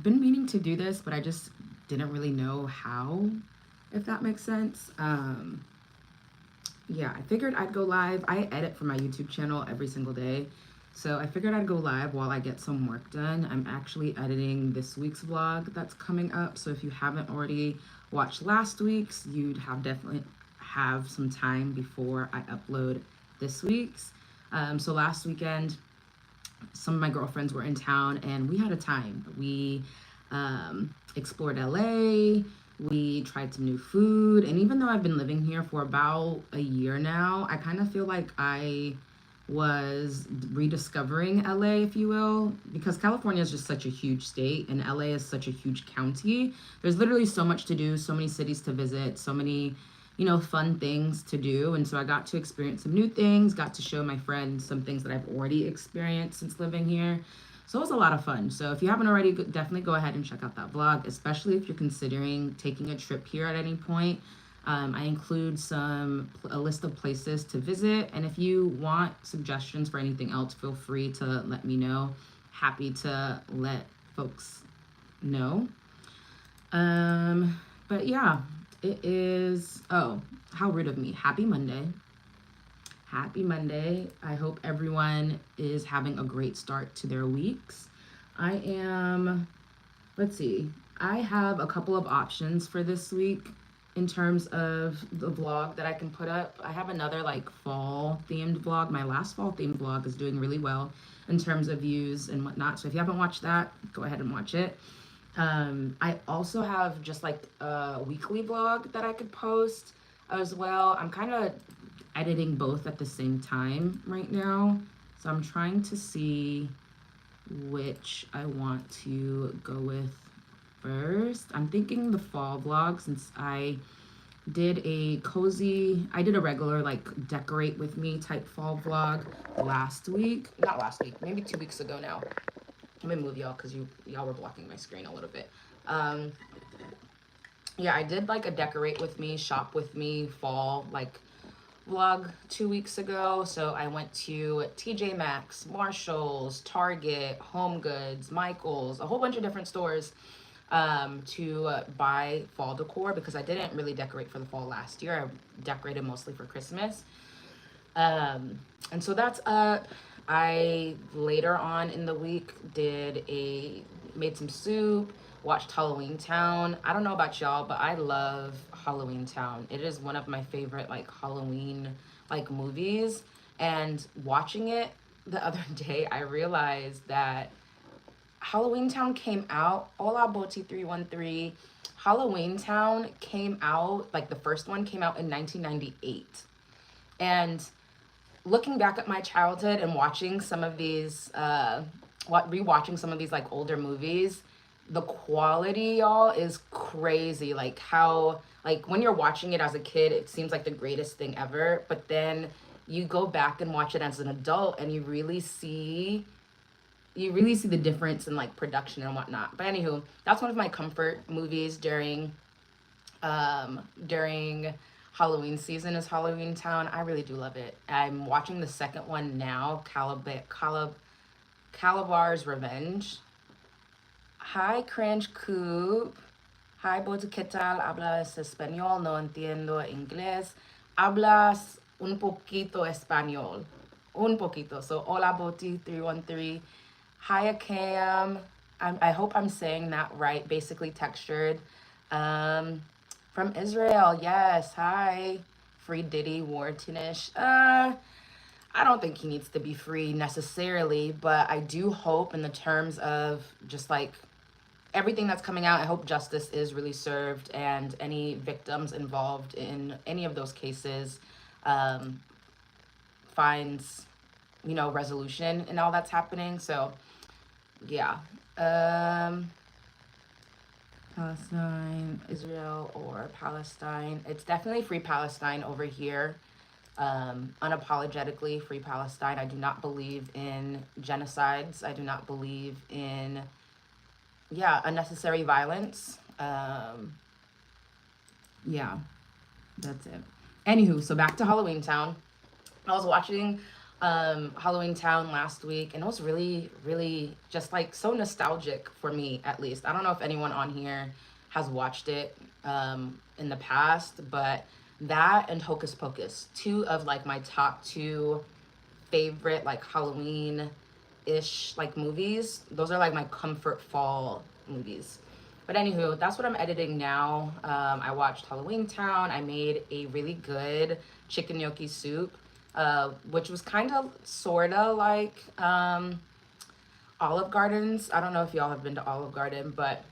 I've been meaning to do this, but I just didn't really know how, if that makes sense. Yeah, I figured I'd go live. I edit for my YouTube channel every single day. So I figured I'd go live while I get some work done. I'm actually editing this week's vlog that's coming up. So if you haven't already watched last week's, you'd have definitely have some time before I upload this week's. So last weekend, some of my girlfriends were in town and we had a time. We explored LA. We tried some new food. And even though I've been living here for about a year now, I kind of feel like I was rediscovering LA, if you will, because California is just such a huge state and LA is such a huge county. There's literally so much to do, so many cities to visit, so many, fun things to do. And so I got to experience some new things, got to show my friends some things that I've already experienced since living here. So it was a lot of fun. So if you haven't already, definitely go ahead and check out that vlog, especially if you're considering taking a trip here at any point. I include a list of places to visit. And if you want suggestions for anything else, feel free to let me know. Happy to let folks know. But yeah, it is, oh, how rude of me. Happy Monday. Happy Monday. I hope everyone is having a great start to their weeks. Let's see, I have a couple of options for this week in terms of the vlog that I can put up. I have another like fall themed vlog. My last fall themed vlog is doing really well in terms of views and whatnot. So if you haven't watched that, go ahead and watch it. I also have just like a weekly vlog that I could post as well. I'm kind of editing both at the same time right now. So I'm trying to see which I want to go with first. I'm thinking the fall vlog, since I did a regular like decorate with me type fall vlog not last week, maybe 2 weeks ago now. Let me move y'all because y'all were blocking my screen a little bit. Yeah, I did like a decorate with me, shop with me fall like vlog 2 weeks ago. So I went to TJ Maxx, Marshalls, Target, Home Goods, Michael's, a whole bunch of different stores to buy fall decor because I didn't really decorate for the fall last year. I decorated mostly for Christmas. And so that's up. I later on in the week made some soup, watched Halloween Town. I don't know about y'all, but I love Halloween Town. It is one of my favorite like Halloween like movies. And watching it the other day, I realized that Halloween Town came out, Hola Boti 313. Halloween Town came out, like the first one came out in 1998. And looking back at my childhood and watching some of these, rewatching some of these like older movies, the quality, y'all, is crazy. Like how, like when you're watching it as a kid, it seems like the greatest thing ever. But then you go back and watch it as an adult and you really see the difference in like production and whatnot. But anywho, that's one of my comfort movies during Halloween season is Halloween Town. I really do love it. I'm watching the second one now, Calabar's Revenge. Hi, Cringe Coop. Hi, Boto, ¿qué tal? ¿Hablas español? No entiendo inglés. Hablas un poquito español. Un poquito. So, hola, Boti 313. Hi, Cam. I hope I'm saying that right. Basically textured. From Israel, yes. Hi. Free Diddy, War Tinish. I don't think he needs to be free necessarily, but I do hope in the terms of just like everything that's coming out, I hope justice is really served and any victims involved in any of those cases finds, resolution in all that's happening. So, yeah. Palestine, Israel, or Palestine. It's definitely free Palestine over here. Unapologetically free Palestine. I do not believe in genocides. I do not believe in, unnecessary violence. Yeah, that's it. Anywho, so back to Halloween Town. I was watching Halloween Town last week, and it was really, really just like so nostalgic for me, at least. I don't know if anyone on here has watched it in the past, but that and Hocus Pocus, two of like my top two favorite like Halloween ish like movies. Those are like my comfort fall movies. But anywho, that's what I'm editing now. I watched Halloween Town. I made a really good chicken gnocchi soup, which was kind of sort of like Olive Gardens. I don't know if y'all have been to Olive Garden, but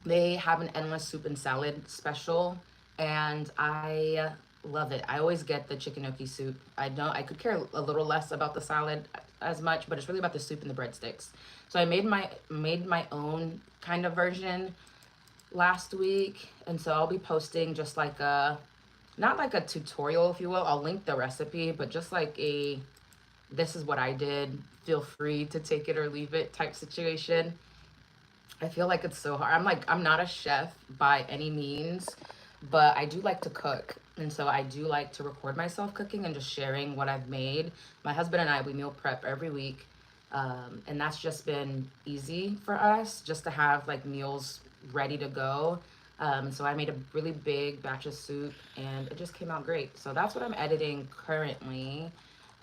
they have an endless soup and salad special, and I love it. I always get the chicken gnocchi soup. I could care a little less about the salad as much, but it's really about the soup and the breadsticks. So I made my own kind of version last week, and so I'll be posting just like a, not like a tutorial, if you will. I'll link the recipe, but just like a, this is what I did, feel free to take it or leave it type situation. I feel like it's so hard. I'm not a chef by any means, but I do like to cook. And so I do like to record myself cooking and just sharing what I've made. My husband and I, we meal prep every week. And that's just been easy for us just to have like meals ready to go. So I made a really big batch of soup and it just came out great. So that's what I'm editing currently.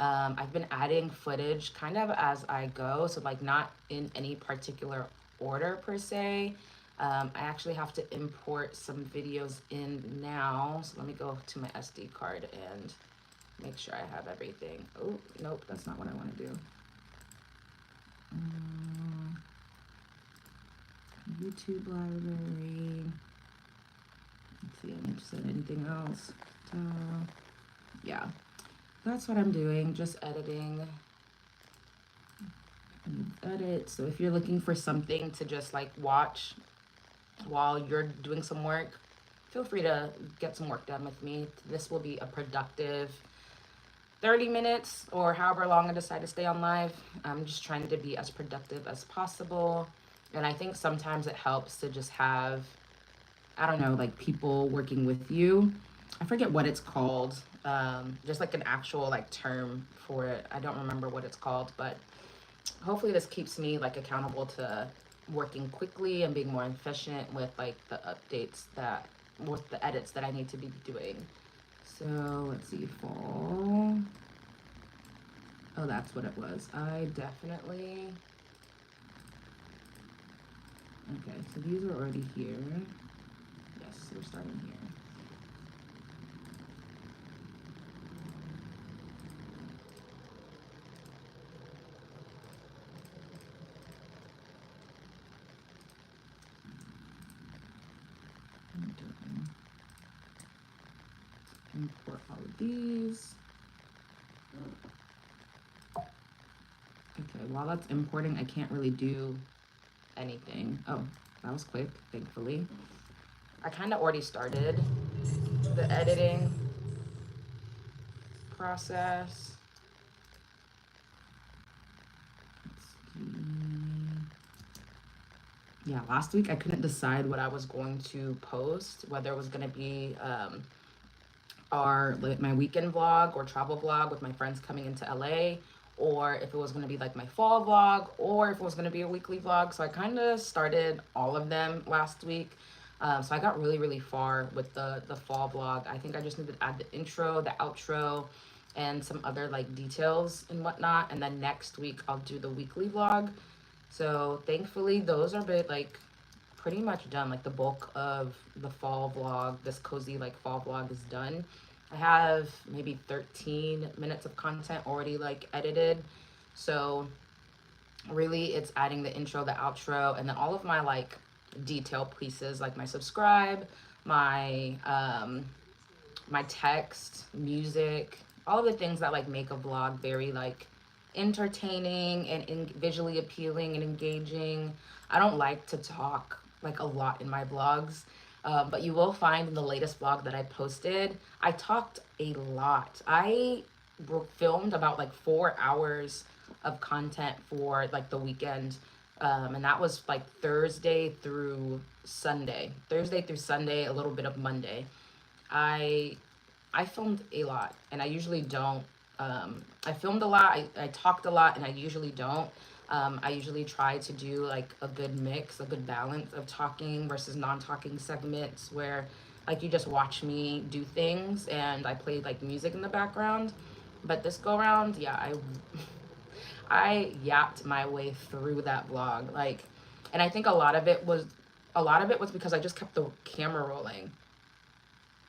I've been adding footage kind of as I go, so like not in any particular order per se. I actually have to import some videos in now, so let me go to my SD card and make sure I have everything. Oh, nope, that's not what I want to do. YouTube library. Let's see, I need to set anything else. Yeah, that's what I'm doing, just editing. Edit. So if you're looking for something to just like watch while you're doing some work, feel free to get some work done with me. This will be a productive 30 minutes or however long I decide to stay on live. I'm just trying to be as productive as possible. And I think sometimes it helps to just have, I don't know, like people working with you. I forget what it's called. Just like an actual like term for it. I don't remember what it's called, but hopefully this keeps me like accountable to working quickly and being more efficient with like the updates that, with the edits that I need to be doing. So let's see, fall. Oh, that's what it was. I definitely, okay, so these are already here. Yes, we're starting here. Import all of these. Okay, while that's importing, I can't really do anything. Oh, that was quick, thankfully. I kind of already started the editing process. Yeah, last week I couldn't decide what I was going to post, whether it was going to be our like my weekend vlog or travel vlog with my friends coming into LA, or if it was going to be like my fall vlog, or if it was going to be a weekly vlog. So I kind of started all of them last week. So I got really, really far with the fall vlog. I think I just needed to add the intro, the outro, and some other like details and whatnot. And then next week I'll do the weekly vlog. So thankfully those are like pretty much done. Like the bulk of the fall vlog, this cozy like fall vlog is done. I have maybe 13 minutes of content already like edited. So really it's adding the intro, the outro, and then all of my like detail pieces, like my subscribe, my my text, music, all of the things that like make a vlog very like entertaining and visually appealing and engaging. I don't like to talk like a lot in my vlogs, but you will find in the latest vlog that I posted, I talked a lot. I filmed about like 4 hours of content for like the weekend, and that was like Thursday through Sunday, a little bit of Monday. I filmed a lot, and I usually don't I filmed a lot, I talked a lot, and I usually don't. I usually try to do like a good mix, a good balance of talking versus non-talking segments where like you just watch me do things and I play like music in the background. But this go around, yeah, I yapped my way through that vlog. Like, and I think a lot of it was because I just kept the camera rolling.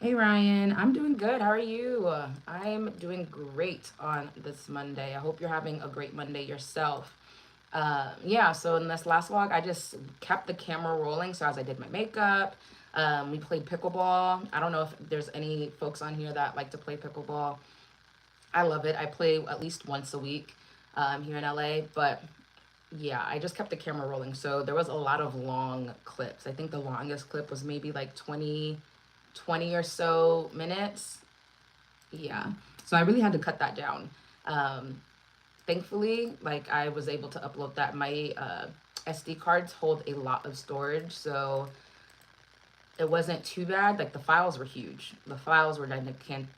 Hey Ryan, I'm doing good. How are you? I'm doing great on this Monday. I hope you're having a great Monday yourself. Yeah, so in this last vlog, I just kept the camera rolling. So as I did my makeup, we played pickleball. I don't know if there's any folks on here that like to play pickleball. I love it. I play at least once a week here in LA, but yeah, I just kept the camera rolling. So there was a lot of long clips. I think the longest clip was maybe like 20 or so minutes. Yeah. So I really had to cut that down. Um, Thankfully, like I was able to upload that. My SD cards hold a lot of storage, so it wasn't too bad. Like the files were huge. The files were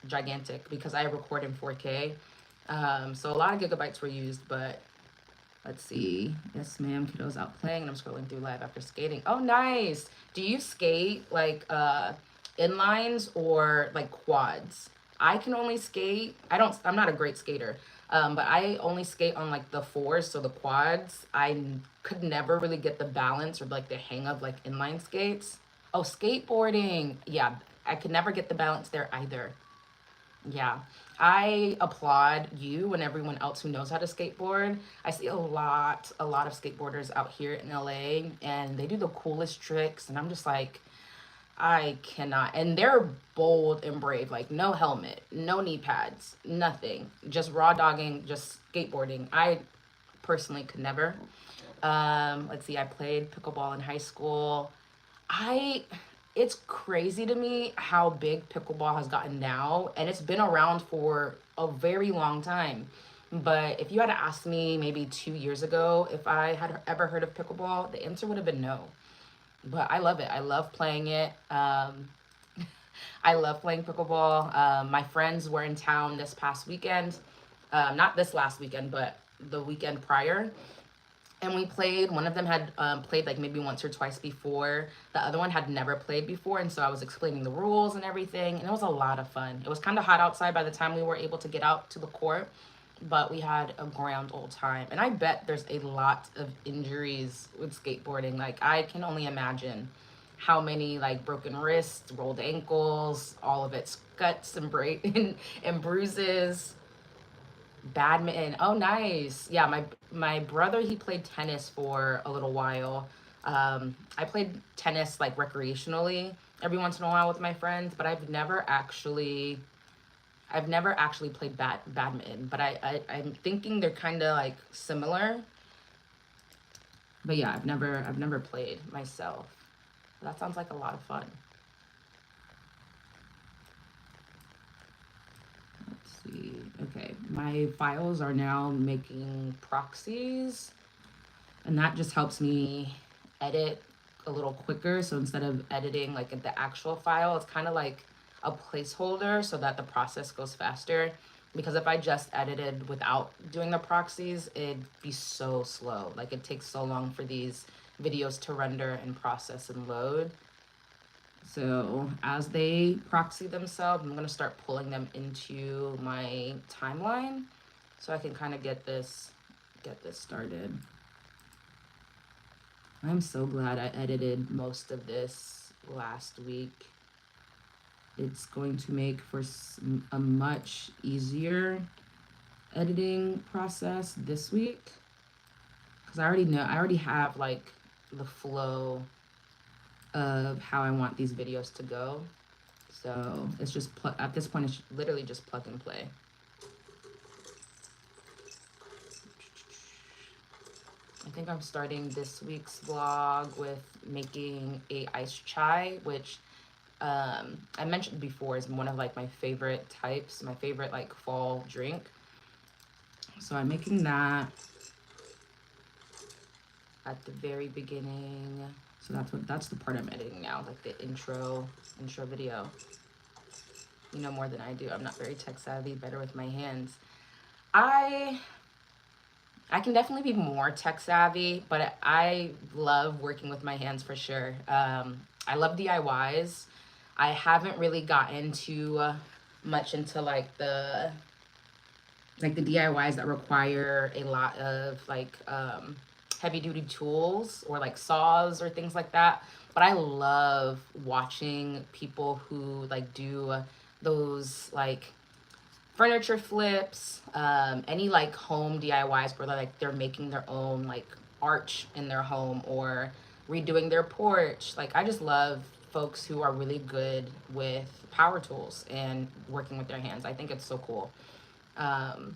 gigantic because I record in 4K. So a lot of gigabytes were used, but let's see. Yes, ma'am. Kiddo's out playing, and I'm scrolling through live after skating. Oh, nice. Do you skate like inlines or like quads? I can only skate. I'm not a great skater. But I only skate on like the fours, so the quads. Could never really get the balance or like the hang of like inline skates. Oh, skateboarding. Yeah, I could never get the balance there either. Yeah. I applaud you and everyone else who knows how to skateboard. I see a lot of skateboarders out here in LA and they do the coolest tricks and I'm just like I cannot. And they're bold and brave, like no helmet, no knee pads, nothing. Just raw dogging, just skateboarding. I personally could never. Let's see, I played pickleball in high school. I it's crazy to me how big pickleball has gotten now and it's been around for a very long time. But if you had asked me maybe 2 years ago if I had ever heard of pickleball, the answer would have been no. But I love it. I love playing it. I love playing pickleball. My friends were in town this past weekend. Not this last weekend, but the weekend prior and we played. One of them had played like maybe once or twice before. The other one had never played before, and so I was explaining the rules and everything, and it was a lot of fun. It was kind of hot outside by the time we were able to get out to the court, but we had a grand old time. And I bet there's a lot of injuries with skateboarding. Like I can only imagine how many like broken wrists, rolled ankles, all of its cuts and and bruises. Badminton. Oh, nice. Yeah, my brother, he played tennis for a little while. I played tennis like recreationally every once in a while with my friends, but I've never actually played badminton. But I'm thinking they're kind of like similar. But yeah, I've never played myself. That sounds like a lot of fun. Let's see. Okay, my files are now making proxies, and that just helps me edit a little quicker. So instead of editing like the actual file, it's kind of like a placeholder so that the process goes faster. Because if I just edited without doing the proxies, it'd be so slow. Like it takes so long for these videos to render and process and load. So as they proxy themselves, I'm gonna start pulling them into my timeline so I can kind of get this started. I'm so glad I edited most of this last week. It's going to make for a much easier editing process this week because I already have like the flow of how I want these videos to go. So it's just at this point it's literally just plug and play. I think I'm starting this week's vlog with making a iced chai, which I mentioned before is one of like my favorite types, my favorite like fall drink. So I'm making that at the very beginning. So that's the part I'm editing now, like the intro video. You know more than I do. I'm not very tech savvy, better with my hands. I I can definitely be more tech savvy, but I love working with my hands for sure. I love DIYs. I haven't really got into much into like the DIYs that require a lot of heavy duty tools or like saws or things like that. But I love watching people who like do those like furniture flips, any like home DIYs where they're making their own like arch in their home or redoing their porch. Like I just love folks who are really good with power tools and working with their hands. I think it's so cool. Um,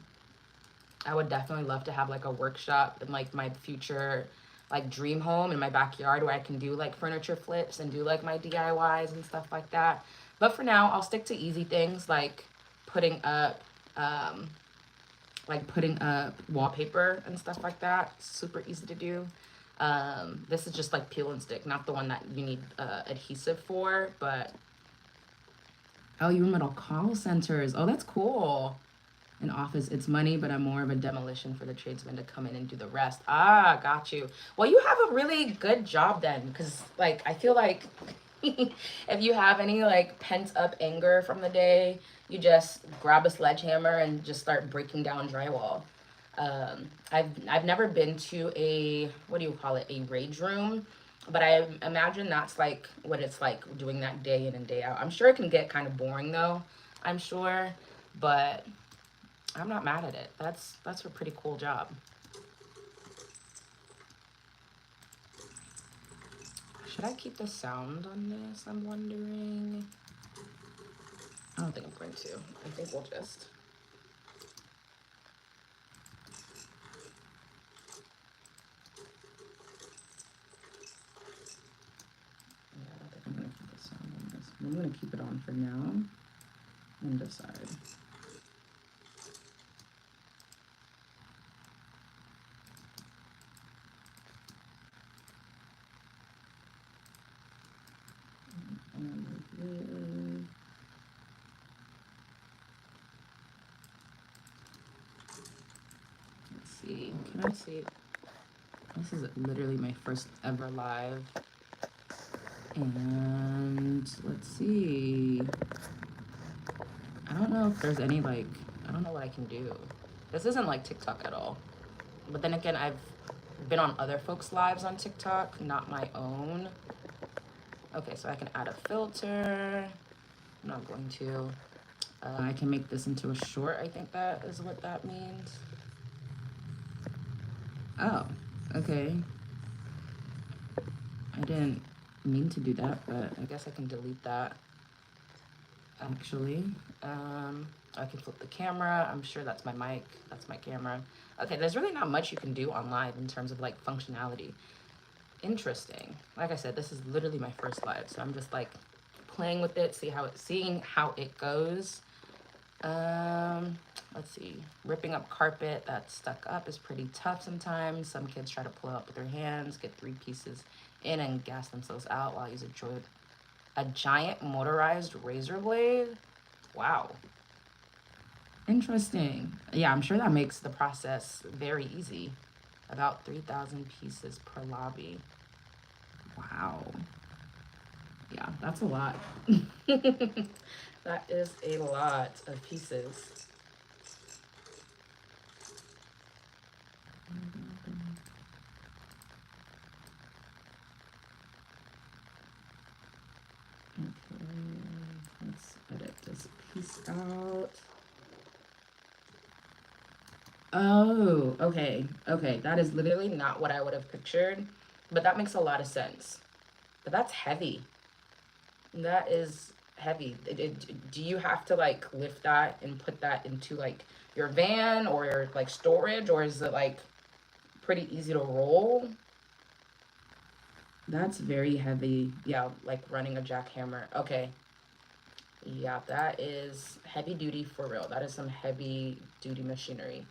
I would definitely love to have like a workshop in like my future like dream home in my backyard where I can do like furniture flips and do like my DIYs and stuff like that. But for now, I'll stick to easy things putting up um putting up wallpaper and stuff like that. Super easy to do. This is just like peel and stick, not the one that you need adhesive for, but oh, you remodel call centers. Oh, that's cool. An office, it's money, but I'm more of a demolition for the tradesmen to come in and do the rest. Ah, got you. Well, you have a really good job then, because like I feel like if you have any like pent up anger from the day, you just grab a sledgehammer and just start breaking down drywall. I've never been to a, what do you call it, a rage room, but I imagine that's like what it's like doing that day in and day out. I'm sure it can get kind of boring though, I'm sure, but I'm not mad at it. That's a pretty cool job. Should I keep the sound on this? I'm wondering. I don't think I'm going to. I think we'll just. Yeah, I don't think I'm going to keep the sound on this. I'm going to keep it on for now and decide. Let's see. Can I see? This is literally my first ever live. And let's see. I don't know if there's any like, I don't know what I can do. This isn't like TikTok at all. But then again, I've been on other folks' lives on TikTok, not my own. Okay, so I can add a filter. I'm not going to. I can make this into a short. I think that is what that means. Oh, okay. I didn't mean to do that, but I guess I can delete that. Actually, I can flip the camera. I'm sure that's my mic. That's my camera. Okay, there's really not much you can do on live in terms of like functionality. Interesting. Like I said, this is literally my first live, so I'm just like playing with it, seeing how it goes. Let's see. Ripping up carpet that's stuck up is pretty tough sometimes. Some kids try to pull it up with their hands, get 3 pieces in and gas themselves out while I use a giant motorized razor blade. Wow. Interesting. Yeah, I'm sure that makes the process very easy. About 3,000 pieces per lobby. Wow. Yeah, that's a lot. That is a lot of pieces. Okay, let's edit this piece out. Oh, okay. Okay, that is literally not what I would have pictured, but that makes a lot of sense. But that's heavy. That is heavy. Do you have to like lift that and put that into like your van or your like storage, or is it like pretty easy to roll? That's very heavy. Yeah, like running a jackhammer. Okay. Yeah, that is heavy duty for real. That is some heavy duty machinery.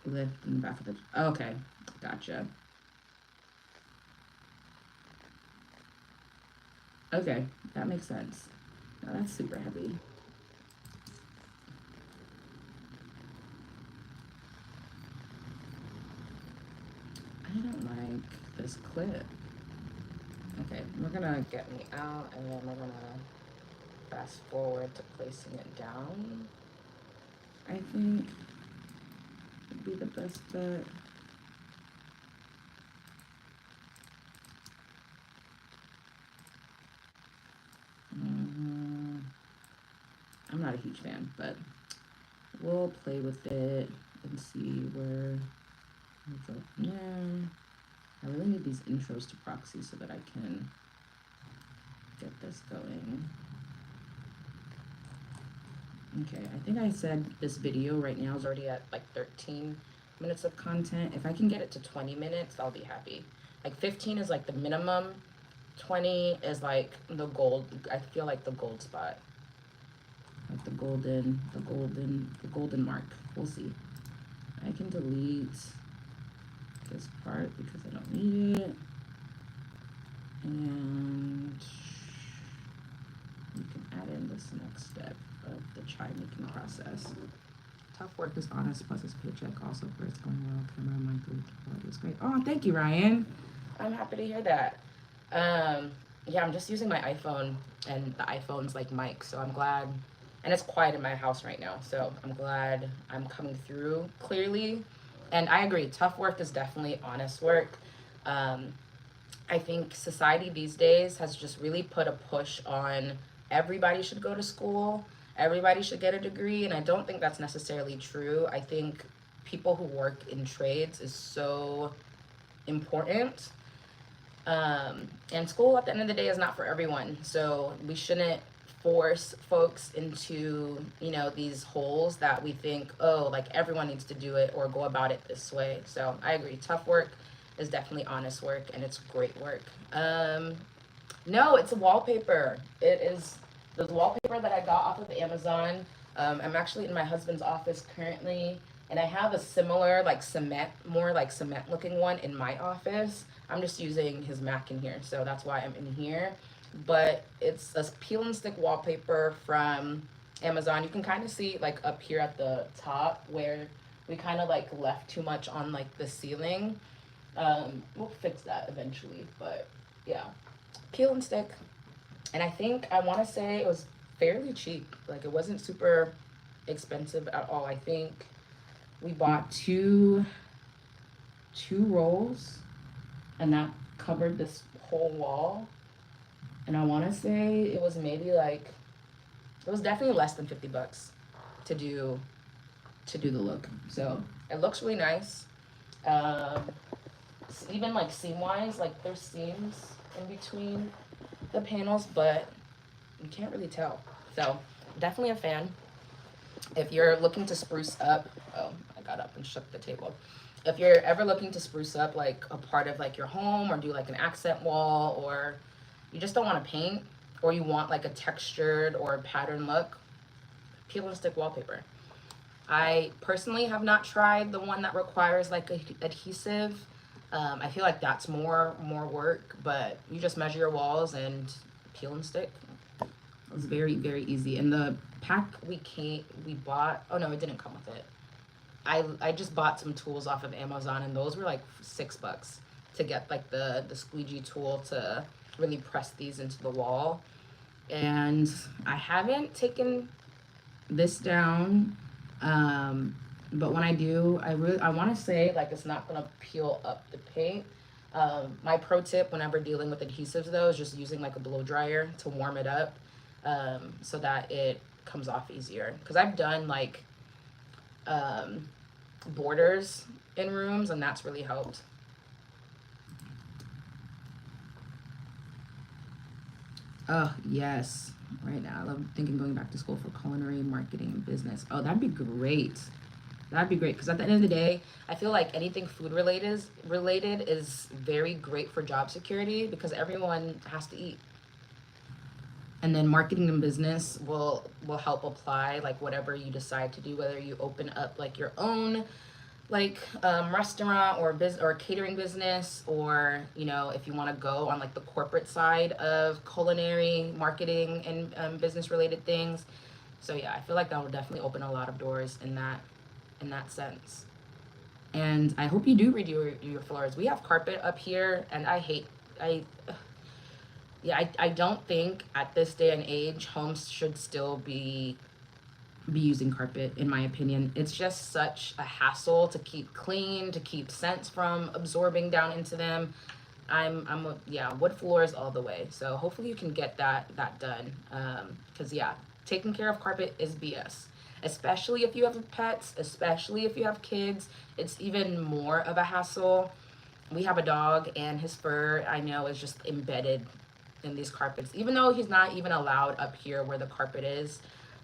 Lift in the back of the. Okay, gotcha. Okay, that makes sense. Oh, that's super heavy. I don't like this clip. Okay, we're gonna get me out and then we're gonna fast forward to placing it down. I think would be the best bet. I'm not a huge fan, but we'll play with it and see where we go from there. I really need these intros to proxy so that I can get this going. Okay, I think I said this video right now is already at like 13 minutes of content. If I can get it to 20 minutes, I'll be happy. Like 15 is like the minimum. 20 is like the gold. I feel like the gold spot. Like the golden mark. We'll see. I can delete this part because I don't need it. And you can add in this next step of the chai making process. Tough work is honest plus his paycheck also for it's going well. Camera monthly quality is great. Oh, thank you, Ryan. I'm happy to hear that. Yeah, I'm just using my iPhone and the iPhone's like mic, so I'm glad. And it's quiet in my house right now, so I'm glad I'm coming through clearly. And I agree, tough work is definitely honest work. I think society these days has just really put a push on everybody should go to school, everybody should get a degree, and I don't think that's necessarily true. I think people who work in trades is so important. And school at the end of the day is not for everyone, so we shouldn't force folks into, you know, these holes that we think, oh, like everyone needs to do it or go about it this way. So I agree, tough work is definitely honest work and it's great work. No, it's a wallpaper. It is the wallpaper that I got off of Amazon. I'm actually in my husband's office currently, and I have a similar like cement, more like cement looking one in my office. I'm just using his Mac in here, so that's why I'm in here. But it's a peel and stick wallpaper from Amazon. You can kind of see like up here at the top where we kind of like left too much on like the ceiling. We'll fix that eventually, but yeah, peel and stick. And I think I want to say it was fairly cheap. Like it wasn't super expensive at all. I think we bought two rolls and that covered this whole wall. And I want to say it was maybe like, it was definitely less than 50 bucks to do the look. So it looks really nice. Even like seam wise, like there's seams in between the panels, but you can't really tell. So definitely a fan. If you're looking to spruce up, oh, I got up and shook the table. If you're ever looking to spruce up like a part of like your home or do like an accent wall, or you just don't want to paint, or you want like a textured or pattern look, peel and stick wallpaper. I personally have not tried the one that requires like a adhesive. I feel like that's more work, but you just measure your walls and peel and stick. It was very, very easy. And the pack we bought, oh no, it didn't come with it. I just bought some tools off of Amazon, and those were like $6 to get like the squeegee tool to really press these into the wall. And I haven't taken this down, but when I do, I want to say like it's not gonna peel up the paint. My pro tip whenever dealing with adhesives though is just using like a blow dryer to warm it up, so that it comes off easier. Because I've done like borders in rooms, and that's really helped. Oh yes, right now I love thinking going back to school for culinary, marketing, and business. Oh, that'd be great. That'd be great, because at the end of the day, I feel like anything food related is very great for job security because everyone has to eat. And then marketing and business will help apply like whatever you decide to do, whether you open up like your own like restaurant or or catering business, or if you want to go on like the corporate side of culinary marketing and business related things. So yeah, I feel like that will definitely open a lot of doors in that sense. And I hope you do redo your floors. We have carpet up here, and I yeah, I don't think at this day and age homes should still be using carpet, in my opinion. It's just such a hassle to keep clean, to keep scents from absorbing down into them. Yeah, wood floors all the way. So hopefully you can get that done. Because yeah, taking care of carpet is BS. Especially if you have pets, especially if you have kids, it's even more of a hassle. We have a dog, and his fur, I know, is just embedded in these carpets, even though he's not even allowed up here where the carpet is.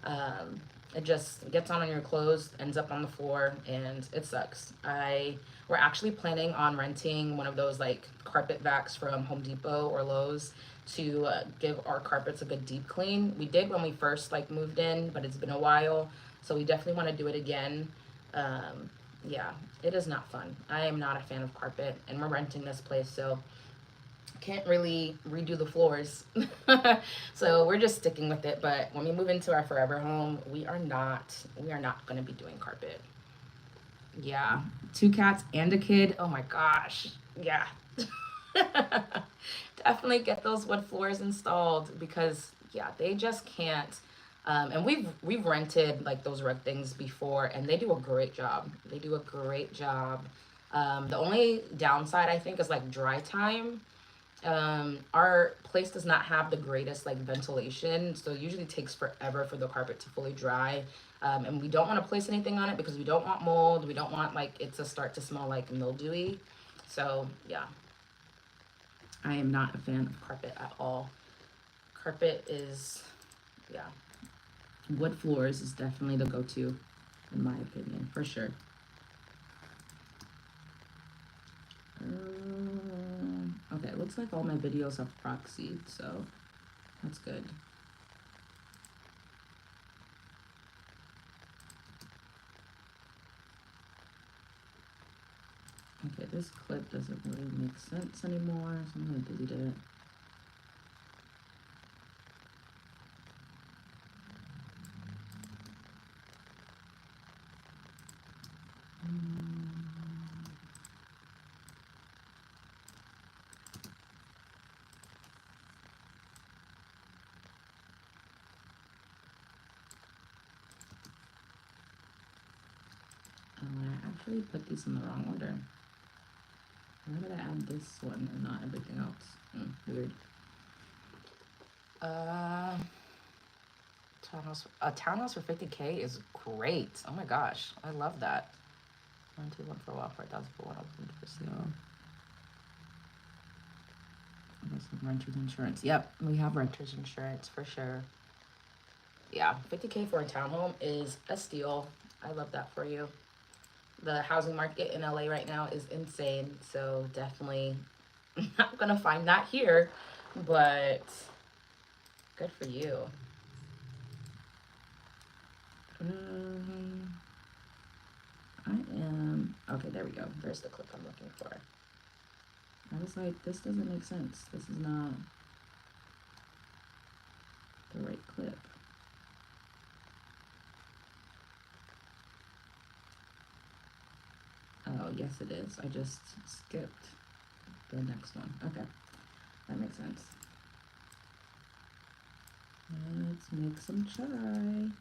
um, it just gets on your clothes, ends up on the floor, and it sucks. We're actually planning on renting one of those like carpet vacs from Home Depot or Lowe's to give our carpets a good deep clean. We did when we first like moved in, but it's been a while, so we definitely want to do it again. um, yeah, it is not fun. I am not a fan of carpet, and we're renting this place, so can't really redo the floors. So we're just sticking with it. But when we move into our forever home, we are not going to be doing carpet. Yeah, two cats and a kid. Oh my gosh. Yeah. Definitely get those wood floors installed, because yeah, they just can't. And we've rented like those rug things before, and they do a great job. They do a great job. The only downside I think is like dry time. Our place does not have the greatest like ventilation, so it usually takes forever for the carpet to fully dry. And we don't want to place anything on it because we don't want mold. We don't want like it to start to smell like mildewy. So yeah, I am not a fan of carpet at all. Carpet is, yeah, wood floors is definitely the go-to, in my opinion, for sure. Okay, it looks like all my videos have proxied, so that's good. Okay, this clip doesn't really make sense anymore, so I'm gonna delete it. I actually put these in the wrong order. Why did I add this one and not everything else? Weird. Uh, a townhouse for 50K is great. Oh my gosh, I love that. One for a while, 4,000 for one, for sale. Renters insurance. Yep, we have renters insurance for sure. Yeah, 50K for a townhome is a steal. I love that for you. The housing market in LA right now is insane, so definitely not gonna find that here, but good for you. I am okay. There we go. There's the clip I'm looking for. I was like, this doesn't make sense. This is not the right clip. Oh, yes, it is. I just skipped the next one. Okay, that makes sense. Let's make some chai.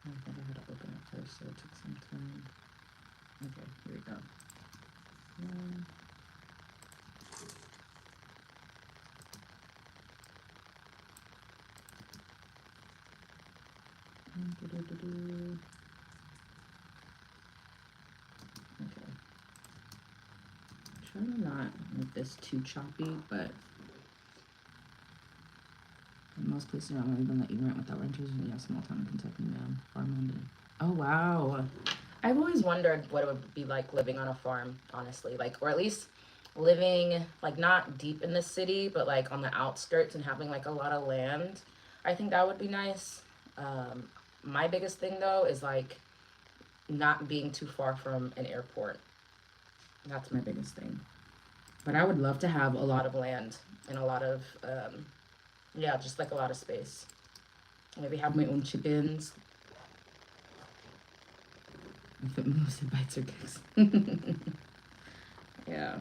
I thought I had to open it first, so it took some time. Okay, here we go. Okay. Try to not make this too choppy, but in most places around won't even let you rent without renters, and you have small town in Kentucky, man. Farmland. Oh wow. I've always wondered what it would be like living on a farm, honestly. Like, or at least living like not deep in the city, but like on the outskirts and having like a lot of land. I think that would be nice. My biggest thing though is like not being too far from an airport. That's my biggest thing. But I would love to have a lot of land and a lot of, yeah, just like a lot of space. Maybe have my own chickens. If it moves, it bites or kicks. Yeah.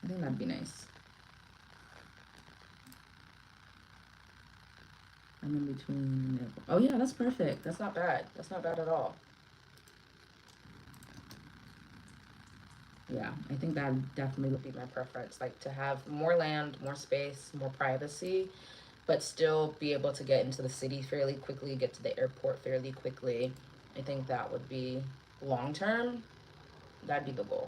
I think that'd be nice. I'm in between. Oh yeah, that's perfect. That's not bad. That's not bad at all. Yeah, I think that definitely would be my preference. Like to have more land, more space, more privacy, but still be able to get into the city fairly quickly, get to the airport fairly quickly. I think that would be long term, that'd be the goal.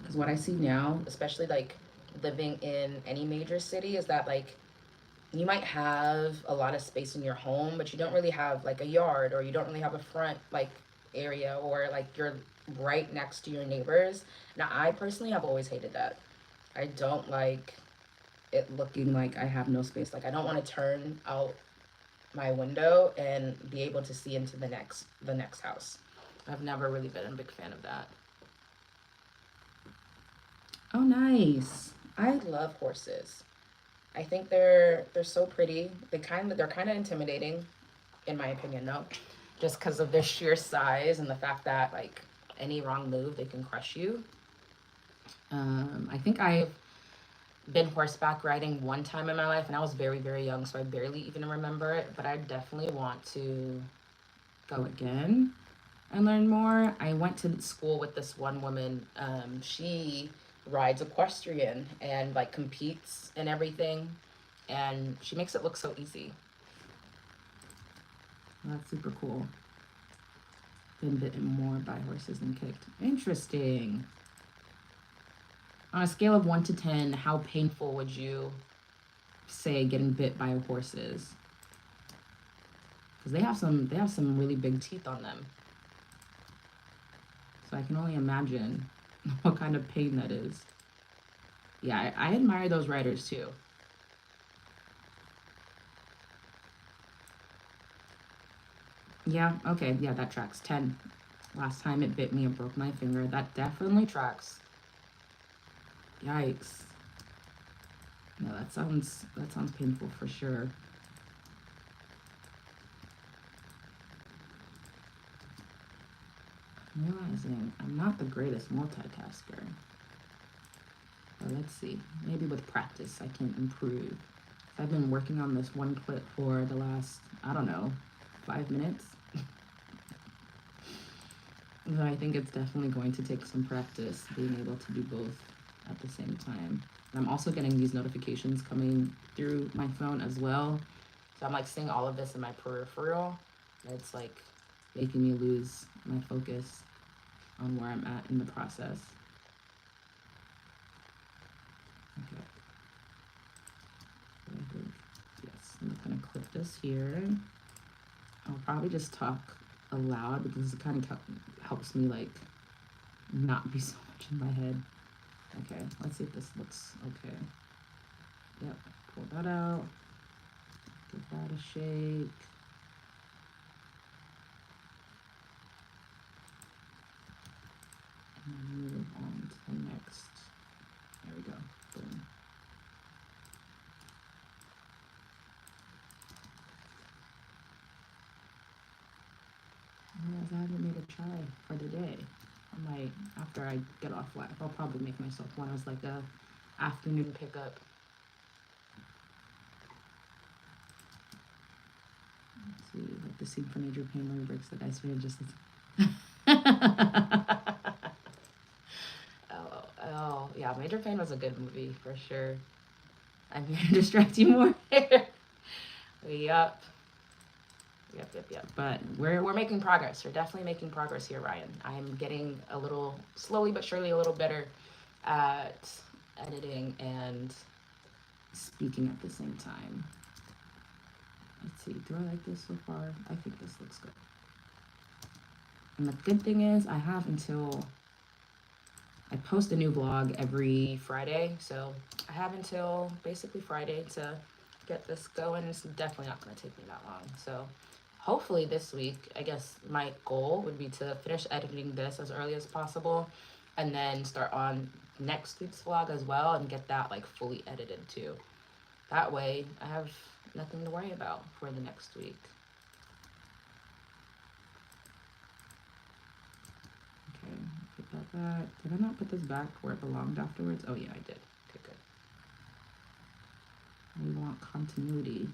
Because what I see now, especially like living in any major city, is that like you might have a lot of space in your home, but you don't really have like a yard, or you don't really have a front like area, or like you're right next to your neighbors. Now, I personally have always hated that. I don't like it looking like I have no space. Like I don't want to turn out my window and be able to see into the next house. I've never really been a big fan of that. Oh, nice. I love horses. I think they're so pretty. They're kind of intimidating, in my opinion, though, just because of their sheer size and the fact that like any wrong move they can crush you. I think I've been horseback riding one time in my life, and I was very very young, so I barely even remember it. But I definitely want to go again and learn more. I went to school with this one woman. She rides equestrian and like competes and everything, and she makes it look so easy. That's super cool. Been bitten more by horses than kicked. Interesting. On a scale of 1 to 10, how painful would you say getting bit by horses? Because they have some really big teeth on them. So I can only imagine what kind of pain that is. Yeah, I admire those riders too. Yeah, okay, yeah, that tracks. 10. Last time it bit me, it broke my finger. That definitely tracks. Yikes. No, that sounds painful for sure. I'm realizing I'm not the greatest multitasker. But let's see. Maybe with practice I can improve. I've been working on this one clip for the last, I don't know, 5 minutes. So I think it's definitely going to take some practice being able to do both at the same time. I'm also getting these notifications coming through my phone as well. So I'm like seeing all of this in my peripheral. It's like making me lose my focus on where I'm at in the process. Okay. So I think, yes, I'm just gonna clip this here. I'll probably just talk aloud because it kind of helps me like not be so much in my head. Okay, let's see if this looks okay. Yep, pull that out, give that a shake. And then move on to the next. There we go, boom. I haven't made a try for the day. I might, after I get off live, I'll probably make myself one as like a afternoon pickup. Let's see, like the scene from Major Pain where he breaks the guy's finger just. Oh, yeah, Major Pain was a good movie for sure. I'm here to distract you more. Yup. Yep. But we're making progress. We're definitely making progress here, Ryan. I'm getting a little slowly but surely a little better at editing and speaking at the same time. Let's see. Do I like this so far? I think this looks good. And the good thing is I have until I post a new vlog every Friday, so I have until basically Friday to get this going. It's definitely not going to take me that long. So hopefully this week, I guess my goal would be to finish editing this as early as possible and then start on next week's vlog as well and get that like fully edited too. That way I have nothing to worry about for the next week. Okay, put that back. Did I not put this back where it belonged afterwards? Oh yeah, I did. Okay, good. We want continuity.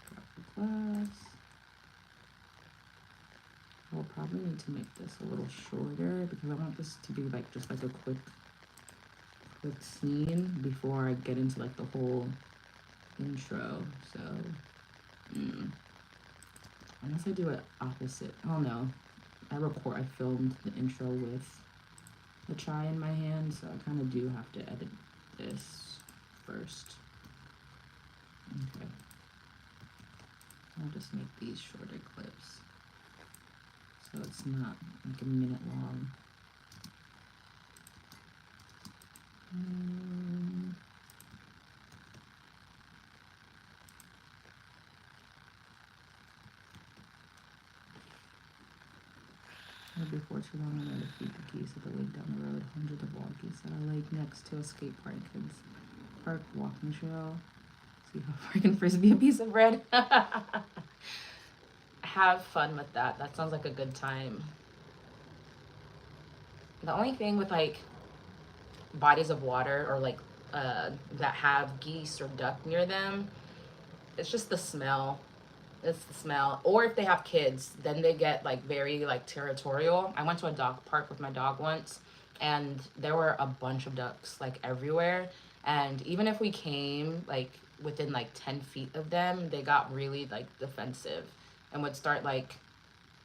Drop the glass. I'll probably need to make this a little shorter because I want this to be like just like a quick scene before I get into like the whole intro. So unless I do it opposite. Oh no. I filmed the intro with the chai in my hand, so I kind of do have to edit this first. Okay. I'll just make these shorter clips so it's not like a minute long. Before too long, I'm going to feed the geese at the lake down the road. Hundreds of wild geese at a lake next to a skate park. Kids park, walking trail. See how far I can frisbee a piece of bread. Have fun with that. That sounds like a good time. The only thing with like bodies of water or like that have geese or duck near them, it's just the smell. It's the smell. Or if they have kids, then they get like very like territorial. I went to a dog park with my dog once and there were a bunch of ducks like everywhere. And even if we came like within like 10 feet of them, they got really like defensive and would start like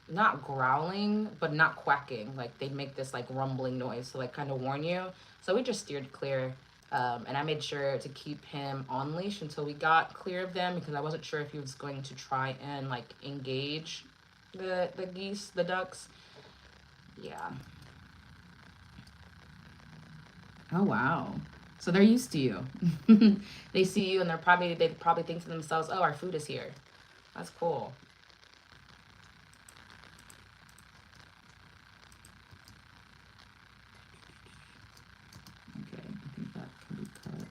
not growling, but not quacking. Like they'd make this like rumbling noise to like kind of warn you. So we just steered clear. And I made sure to keep him on leash until we got clear of them because I wasn't sure if he was going to try and like engage the geese, the ducks. Yeah. Oh wow. So they're used to you. They see you and they probably think to themselves, "Oh, our food is here." That's cool. Okay, I think that can be cut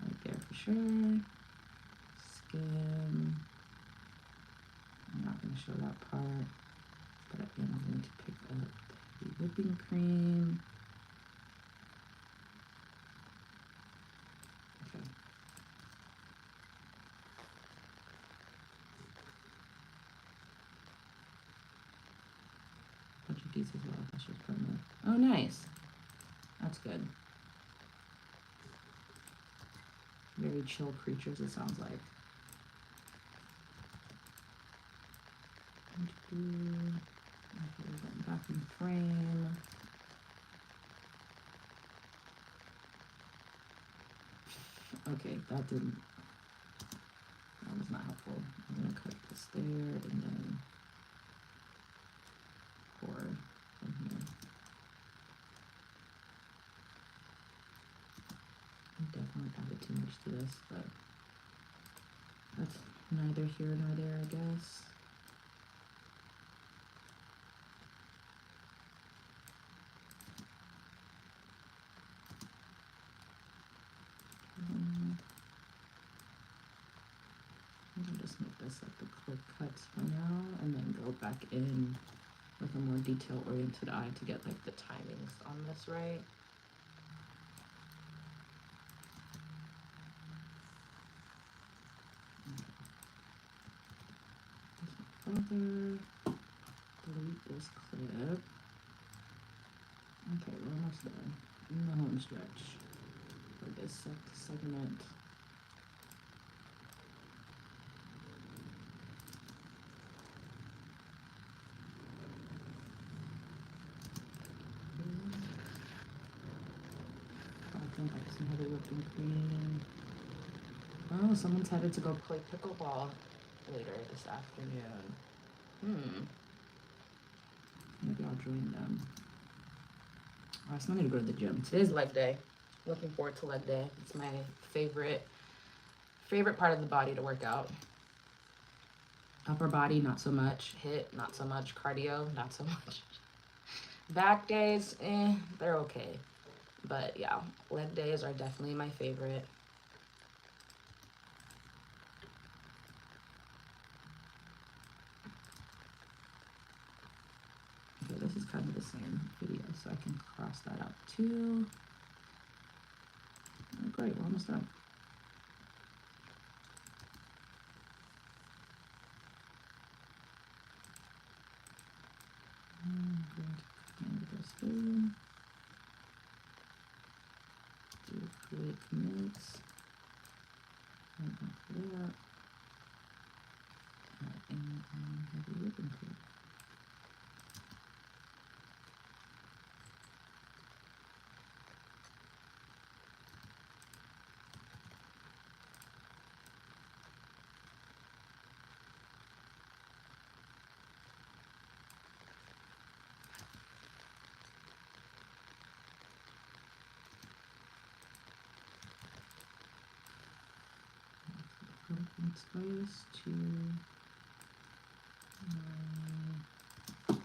right there for sure. Skim. I'm not going to show that part, but I am going to pick up the whipping cream. Okay. Bunch of geese as well. That's just permanent. Oh, nice. That's good. Very chill creatures, it sounds like. Okay, back in frame. Okay, that was not helpful. I'm gonna cut this there and then pour from here. I definitely added too much to this, but that's neither here nor there, I guess. I'll just make this like the quick cuts for now and then go back in with a more detail-oriented eye to get like the timings on this right. Further, delete this clip. Okay, we're almost done in the home stretch for this segment. whipping cream. Oh, someone's headed to go play pickleball later this afternoon. Maybe I'll join them. Oh, I still need to go to the gym. Today's leg day. Looking forward to leg day. It's my favorite part of the body to work out. Upper body, not so much. Hip, not so much. Cardio, not so much. Back days, they're okay. But yeah, leg days are definitely my favorite. Okay, this is kind of the same video, so I can cross that out too. Oh, great, we're almost done. I'm going to command this through. Do create commits. And after that, and heavy whipping cream. Spice to try.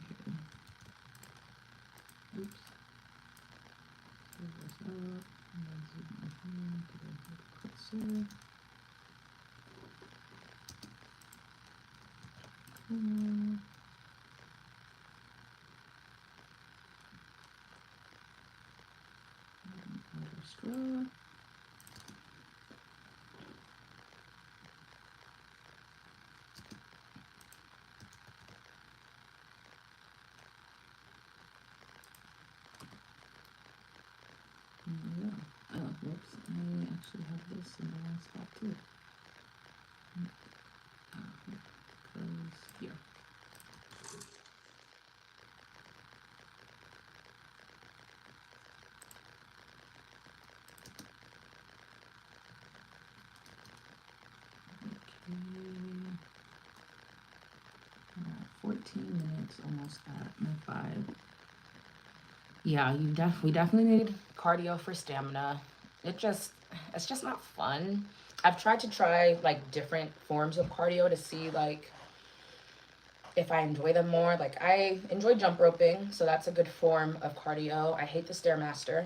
Okay. Oops. Pull this up and then zoom my hand to the cursor. Straw. Yeah. Oh, whoops. I actually have this in the wrong spot too. Because here. Okay. 14 minutes, almost at my 5. Yeah, we definitely need cardio for stamina. It's just not fun. I've tried to try like different forms of cardio to see like if I enjoy them more. Like I enjoy jump roping, so that's a good form of cardio. I hate the Stairmaster,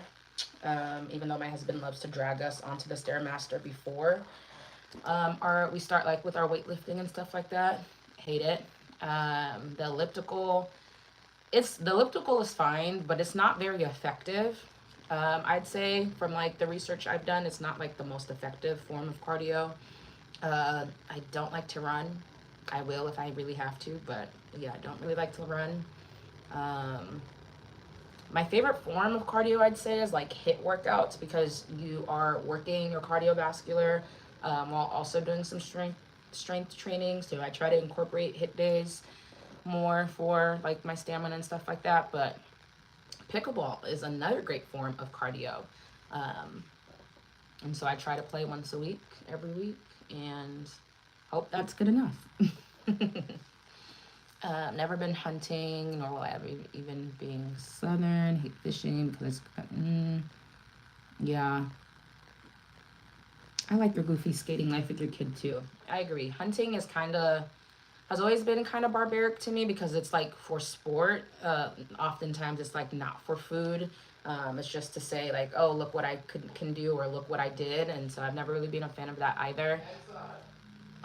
even though my husband loves to drag us onto the Stairmaster before we start like with our weightlifting and stuff like that. Hate it. The elliptical, the elliptical is fine, but it's not very effective. I'd say from like the research I've done, it's not like the most effective form of cardio. I don't like to run. I will if I really have to, but yeah, I don't really like to run. My favorite form of cardio, I'd say, is like HIIT workouts, because you are working your cardiovascular while also doing some strength training. So I try to incorporate HIIT days more for like my stamina and stuff like that. But pickleball is another great form of cardio. And so I try to play once a week, every week, and hope that's good enough. Never been hunting, nor will I ever, even being southern. Hate fishing because yeah. I like your goofy skating life with your kid too. I agree. Hunting has always been kind of barbaric to me because it's like for sport. Oftentimes it's like not for food. It's just to say like, oh, look what I can do, or look what I did. And so I've never really been a fan of that either.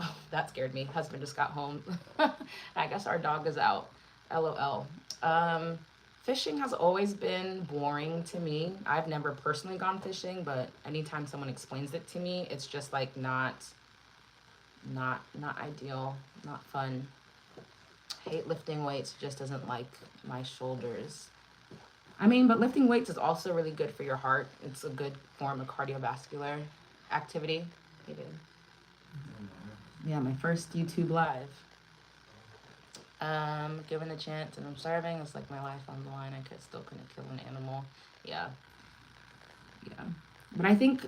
Oh, that scared me. Husband just got home. I guess our dog is out. LOL. Fishing has always been boring to me. I've never personally gone fishing, but anytime someone explains it to me, it's just like not ideal, not fun. Hate lifting weights, just doesn't like my shoulders. I mean, but lifting weights is also really good for your heart. It's a good form of cardiovascular activity. It is. Yeah, my first YouTube live. Given the chance and I'm starving, it's like my life on the line. I could still couldn't kill an animal. Yeah. Yeah. But I think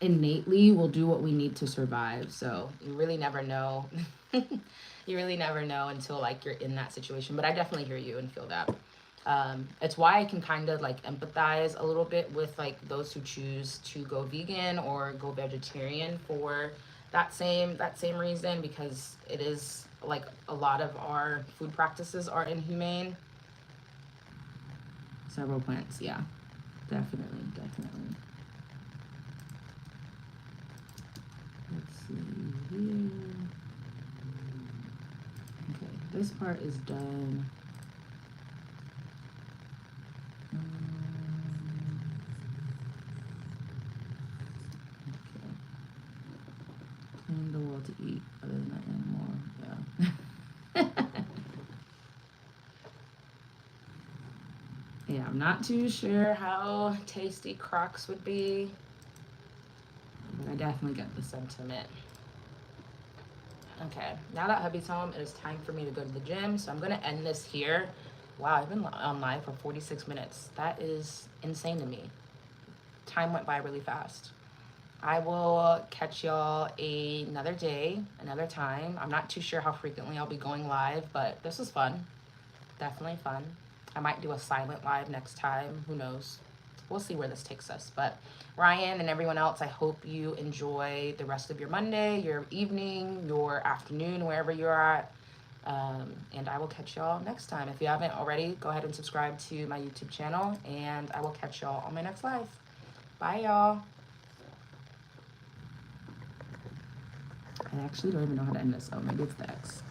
innately we'll do what we need to survive. So you really never know. You really never know until like you're in that situation. But I definitely hear you and feel that. It's why I can kind of like empathize a little bit with like those who choose to go vegan or go vegetarian for that same reason, because it is like a lot of our food practices are inhumane. Several plants, yeah, definitely, definitely. Let's see here. Okay, this part is done. Okay. Clean the wall to eat other than that animal. Yeah. Yeah, I'm not too sure how tasty Crocs would be, but I definitely get the sentiment. Okay, now that hubby's home, it is time for me to go to the gym. So I'm gonna end this here. Wow, I've been on live for 46 minutes. That is insane to me. Time went by really fast. I will catch y'all another day, another time. I'm not too sure how frequently I'll be going live, but this was fun. Definitely fun. I might do a silent live next time. Who knows? We'll see where this takes us. But Ryan and everyone else, I hope you enjoy the rest of your Monday, your evening, your afternoon, wherever you're at. And I will catch y'all next time. If you haven't already, go ahead and subscribe to my YouTube channel, and I will catch y'all on my next live. Bye, y'all. I actually don't even know how to end this. Oh, maybe it's the X.